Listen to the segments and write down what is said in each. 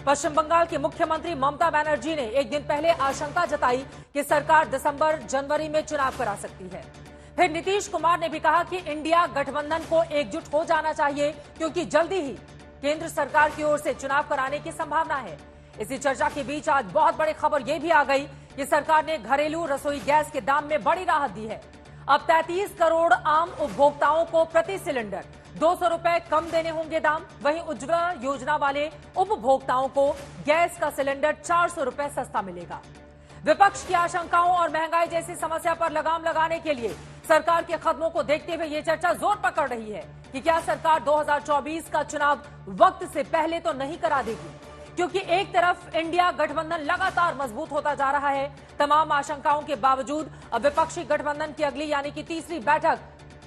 पश्चिम बंगाल की मुख्यमंत्री ममता बनर्जी ने एक दिन पहले आशंका जताई कि सरकार दिसंबर-जनवरी में चुनाव करा सकती है। फिर नीतीश कुमार ने भी कहा कि इंडिया गठबंधन को एकजुट हो जाना चाहिए क्योंकि जल्दी ही केंद्र सरकार की ओर से चुनाव कराने की संभावना है। इसी चर्चा के बीच आज बहुत बड़ी खबर यह भी आ गई कि सरकार ने घरेलू रसोई गैस के दाम में बड़ी राहत दी है। अब 33 करोड़ आम उपभोक्ताओं को प्रति सिलेंडर 200 रुपए कम देने होंगे दाम। वहीं उज्ज्वला योजना वाले उपभोक्ताओं को गैस का सिलेंडर 400 रुपए सस्ता मिलेगा। विपक्ष की आशंकाओं और महंगाई जैसी समस्या पर लगाम लगाने के लिए सरकार के कदमों को देखते हुए ये चर्चा जोर पकड़ रही है कि क्या सरकार 2024 का चुनाव वक्त से पहले तो नहीं करा देगी, क्योंकि एक तरफ इंडिया गठबंधन लगातार मजबूत होता जा रहा है। तमाम आशंकाओं के बावजूद अब विपक्षी गठबंधन की अगली यानी कि तीसरी बैठक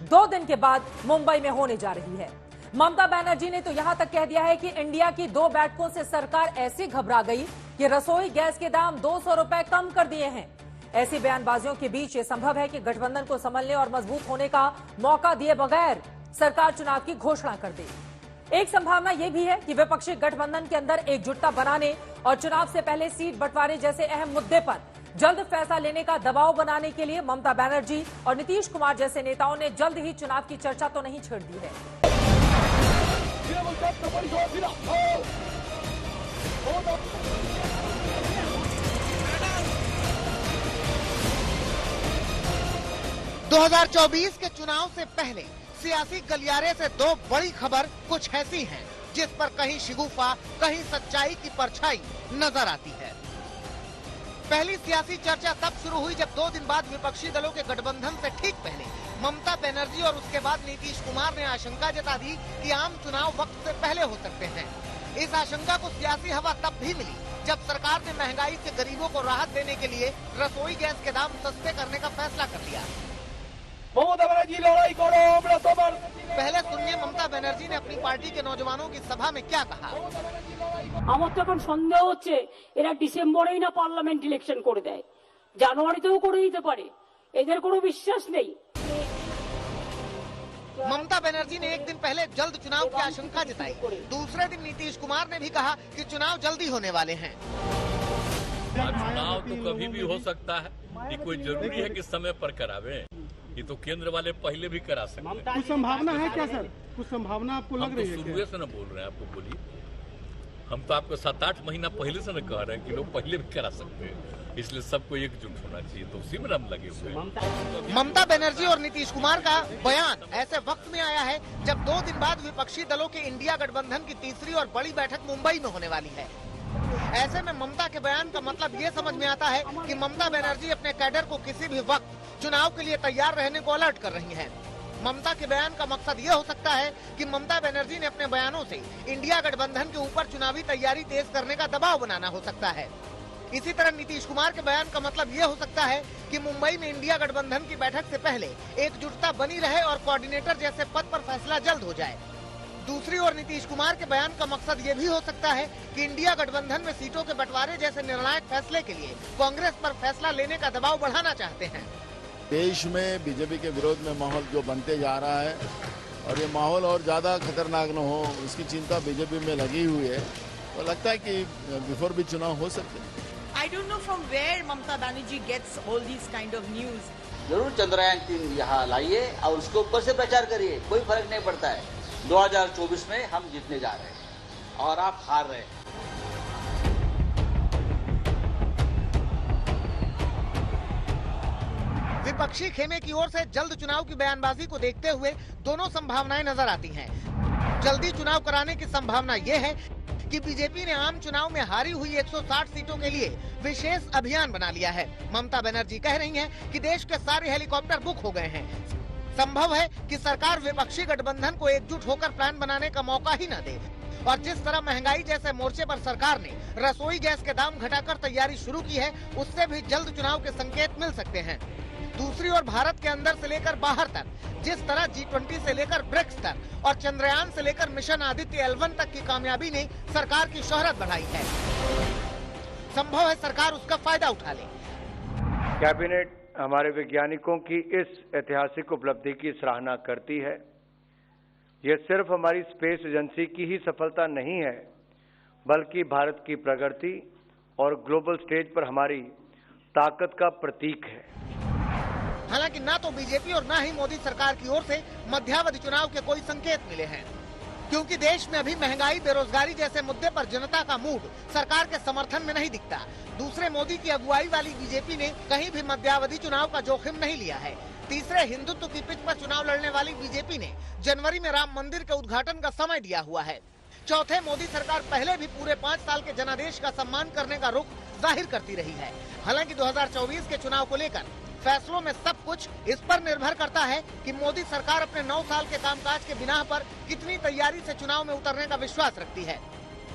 2 दिन के बाद मुंबई में होने जा रही है। ममता बनर्जी ने तो यहां तक कह दिया है कि इंडिया की 2 बैठकों से सरकार ऐसी घबरा गई कि रसोई गैस के दाम 200 रुपए कम कर दिए हैं। ऐसी बयानबाजियों के बीच ये संभव है कि गठबंधन को संभलने और मजबूत होने का मौका दिए बगैर सरकार चुनाव की घोषणा कर दे। एक संभावना यह भी है कि विपक्षी गठबंधन के अंदर एकजुटता बनाने और चुनाव से पहले सीट बंटवारे जैसे अहम मुद्दे पर जल्द फैसला लेने का दबाव बनाने के लिए ममता बनर्जी और नीतीश कुमार जैसे नेताओं ने जल्द ही चुनाव की चर्चा तो नहीं छेड़ दी है। 2024 के चुनाव से पहले सियासी गलियारे से 2 बड़ी खबर कुछ ऐसी हैं जिस पर कहीं शिगुफा कहीं सच्चाई की परछाई नजर आती है। पहली सियासी चर्चा तब शुरू हुई जब 2 दिन बाद विपक्षी दलों के गठबंधन से ठीक पहले ममता बनर्जी और उसके बाद नीतीश कुमार ने आशंका जता दी कि आम चुनाव वक्त से पहले हो सकते हैं। इस आशंका को सियासी हवा तब भी मिली जब सरकार ने महंगाई से गरीबों को राहत देने के लिए रसोई गैस के दाम सस्ते करने का फैसला कर लिया। पहले सुनिए ममता बनर्जी ने अपनी पार्टी के नौजवानों की सभा में क्या कहा। আমার তো এখন সন্দেহ হচ্ছে এরা ডিসেম্বরেই না পার্লামেন্ট ইলেকশন করে দেয়, জানুয়ারিতেও করে দিতে পারে, এদের কোনো বিশ্বাস নেই। ममता बनर्जी ने एक दिन पहले जल्द चुनाव की आशंका जताई। दूसरे दिन नीतीश कुमार ने भी कहा कि चुनाव जल्दी होने वाले हैं। चुनाव तो कभी भी हो सकता है, ये कोई जरूरी है कि समय पर करावे। ये तो केंद्र वाले पहले भी करा सकते हैं। कुछ संभावना है क्या सर? कुछ संभावना आपको लग रही है? शुरू से न बोल रहे हैं, आपको बोलिए। हम तो आपको 7-8 महीना पहले से न कह रहे हैं कि लोग पहले भी करा सकते हैं, इसलिए सबको एकजुट होना चाहिए, तो उसी में हम लगे हुए हैं। ममता बनर्जी और नीतीश कुमार का बयान ऐसे वक्त में आया है जब 2 दिन बाद विपक्षी दलों के इंडिया गठबंधन की तीसरी और बड़ी बैठक मुंबई में होने वाली है। ऐसे में ममता के बयान का मतलब ये समझ में आता है कि ममता बनर्जी अपने कैडर को किसी भी वक्त चुनाव के लिए तैयार रहने को अलर्ट कर रही हैं। ममता के बयान का मकसद ये हो सकता है कि ममता बनर्जी ने अपने बयानों से इंडिया गठबंधन के ऊपर चुनावी तैयारी तेज करने का दबाव बनाना हो सकता है। इसी तरह नीतीश कुमार के बयान का मतलब ये हो सकता है कि मुंबई में इंडिया गठबंधन की बैठक से पहले एकजुटता बनी रहे और कोऑर्डिनेटर जैसे पद पर फैसला जल्द हो जाए। दूसरी ओर नीतीश कुमार के बयान का मकसद ये भी हो सकता है कि इंडिया गठबंधन में सीटों के बंटवारे जैसे निर्णायक फैसले के लिए कांग्रेस पर फैसला लेने का दबाव बढ़ाना चाहते हैं। देश में बीजेपी के विरोध में माहौल जो बनते जा रहा है और ये माहौल और ज्यादा खतरनाक न हो, उसकी चिंता बीजेपी में लगी हुई है। तो लगता है कि बिफोर भी चुनाव हो सकते हैं। I don't know from where Mamata Banerjee gets all these kind of news. जरूर चंद्रयान 3 यहाँ लाइए और उसके ऊपर से प्रचार करिए, कोई फर्क नहीं पड़ता है। 2024 में हम जीतने जा रहे हैं और आप हार रहे हैं। विपक्षी खेमे की ओर से जल्द चुनाव की बयानबाजी को देखते हुए दोनों संभावनाएं नजर आती हैं। जल्दी चुनाव कराने की संभावना ये है कि बीजेपी ने आम चुनाव में हारी हुई 160 सीटों के लिए विशेष अभियान बना लिया है। ममता बनर्जी कह रही हैं कि देश के सारे हेलीकॉप्टर बुक हो गए हैं। संभव है कि सरकार विपक्षी गठबंधन को एकजुट होकर प्लान बनाने का मौका ही न दे और जिस तरह महंगाई जैसे मोर्चे पर सरकार ने रसोई गैस के दाम घटाकर तैयारी शुरू की है, उससे भी जल्द चुनाव के संकेत मिल सकते हैं। दूसरी ओर भारत के अंदर से लेकर बाहर तक जिस तरह G20 से लेकर ब्रिक्स तक और चंद्रयान से लेकर मिशन आदित्य L1 तक की कामयाबी ने सरकार की शोहरत बढ़ाई है। संभव है सरकार उसका फायदा उठा ले। कैबिनेट हमारे वैज्ञानिकों की इस ऐतिहासिक उपलब्धि की सराहना करती है। यह सिर्फ हमारी स्पेस एजेंसी की ही सफलता नहीं है, बल्कि भारत की प्रगति और ग्लोबल स्टेज पर हमारी ताकत का प्रतीक है। हालांकि ना तो बीजेपी और ना ही मोदी सरकार की ओर से मध्यावधि चुनाव के कोई संकेत मिले हैं, क्योंकि देश में अभी महंगाई, बेरोजगारी जैसे मुद्दे पर जनता का मूड सरकार के समर्थन में नहीं दिखता। दूसरे, मोदी की अगुवाई वाली बीजेपी ने कहीं भी मध्यावधि चुनाव का जोखिम नहीं लिया है। तीसरे, हिंदुत्व की पिच पर चुनाव लड़ने वाली बीजेपी ने जनवरी में राम मंदिर के उद्घाटन का समय दिया हुआ है। चौथे, मोदी सरकार पहले भी पूरे 5 साल के जनादेश का सम्मान करने का रुख जाहिर करती रही है। हालांकि 2024 के चुनाव को लेकर फैसलों में सब कुछ इस पर निर्भर करता है कि मोदी सरकार अपने 9 साल के कामकाज के बिना पर कितनी तैयारी से चुनाव में उतरने का विश्वास रखती है,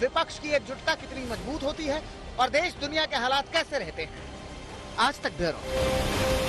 विपक्ष की एकजुटता कितनी मजबूत होती है और देश दुनिया के हालात कैसे रहते हैं। आज तक ब्यूरो।